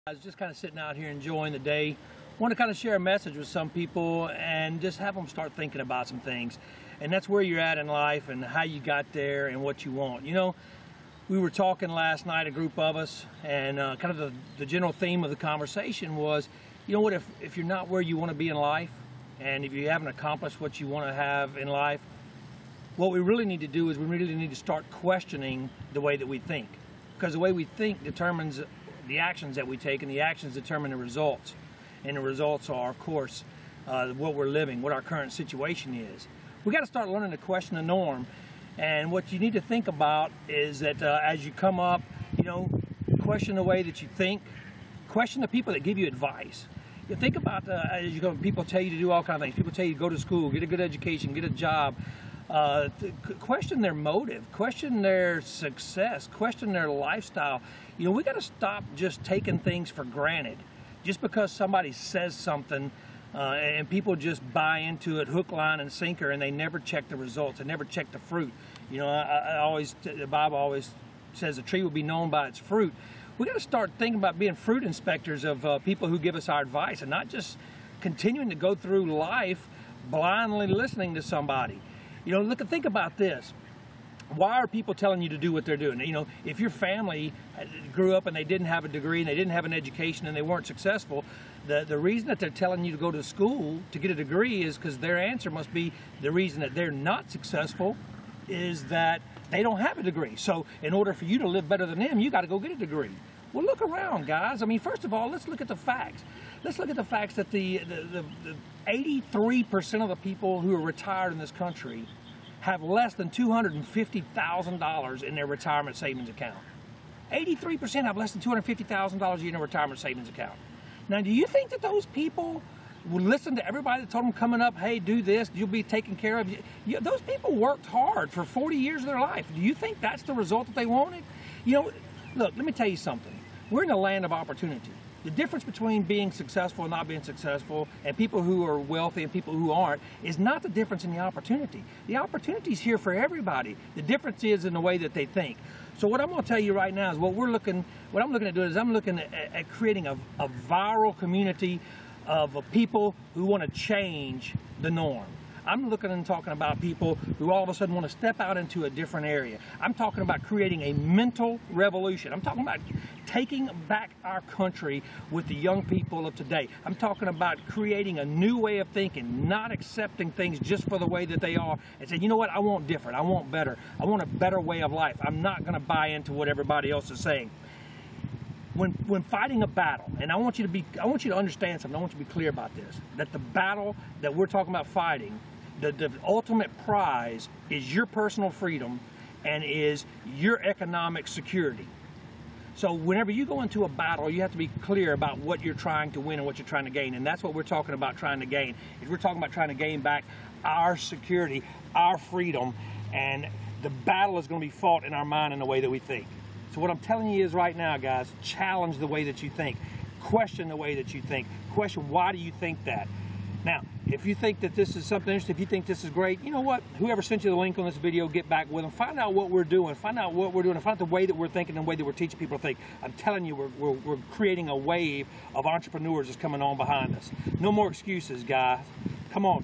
I was just kind of sitting out here enjoying the day. Want to kind of share a message with some people and just have them start thinking about some things. And that's where you're at in life and how you got there and what you want. You know, we were talking last night, a group of us, and kind of the general theme of the conversation was, you know what, if you're not where you want to be in life, and if you haven't accomplished what you want to have in life, what we really need to do is we really need to start questioning the way that we think. Because the way we think determines the actions that we take, and the actions determine the results. And the results are, of course, what we're living, what our current situation is. We got to start learning to question the norm. And what you need to think about is that as you come up, you know, question the way that you think, question the people that give you advice. You think about as you go, people tell you to do all kinds of things. People tell you to go to school, get a good education, get a job. Question their motive, question their success, question their lifestyle. You know, we got to stop just taking things for granted. Just because somebody says something and people just buy into it hook, line, and sinker, and they never check the results, they never check the fruit. You know, the Bible always says a tree will be known by its fruit. We got to start thinking about being fruit inspectors of people who give us our advice, and not just continuing to go through life blindly listening to somebody. You know, think about this. Why are people telling you to do what they're doing? You know, if your family grew up and they didn't have a degree and they didn't have an education and they weren't successful, the reason that they're telling you to go to school to get a degree is because their answer must be the reason that they're not successful is that they don't have a degree. So in order for you to live better than them, you got to go get a degree. Well, look around, guys. I mean, first of all, let's look at the facts. Let's look at the facts that the 83% of the people who are retired in this country have less than $250,000 in their retirement savings account. 83% have less than $250,000 in their retirement savings account. Now, do you think that those people would listen to everybody that told them coming up, hey, do this, you'll be taken care of? Those people worked hard for 40 years of their life. Do you think that's the result that they wanted? You know, look, let me tell you something. We're in a land of opportunity. The difference between being successful and not being successful, and people who are wealthy and people who aren't, is not the difference in the opportunity. The opportunity is here for everybody. The difference is in the way that they think. So what I'm going to tell you right now is what I'm looking at doing is I'm looking at creating a viral community of people who want to change the norm. I'm looking and talking about people who all of a sudden want to step out into a different area. I'm talking about creating a mental revolution. I'm talking about taking back our country with the young people of today. I'm talking about creating a new way of thinking, not accepting things just for the way that they are, and saying, you know what, I want different, I want better, I want a better way of life. I'm not going to buy into what everybody else is saying. When fighting a battle, and I want you to understand something, I want you to be clear about this, that the battle that we're talking about fighting, the ultimate prize is your personal freedom and is your economic security. So whenever you go into a battle, you have to be clear about what you're trying to win and what you're trying to gain. And that's what we're talking about trying to gain. Is we're talking about trying to gain back our security, our freedom, and the battle is going to be fought in our mind in the way that we think. So what I'm telling you is right now, guys, challenge the way that you think. Question the way that you think. Question, why do you think that? Now, if you think that this is something interesting, if you think this is great, you know what? Whoever sent you the link on this video, get back with them. Find out what we're doing. Find out what we're doing. Find out the way that we're thinking and the way that we're teaching people to think. I'm telling you, we're creating a wave of entrepreneurs that's coming on behind us. No more excuses, guys. Come on.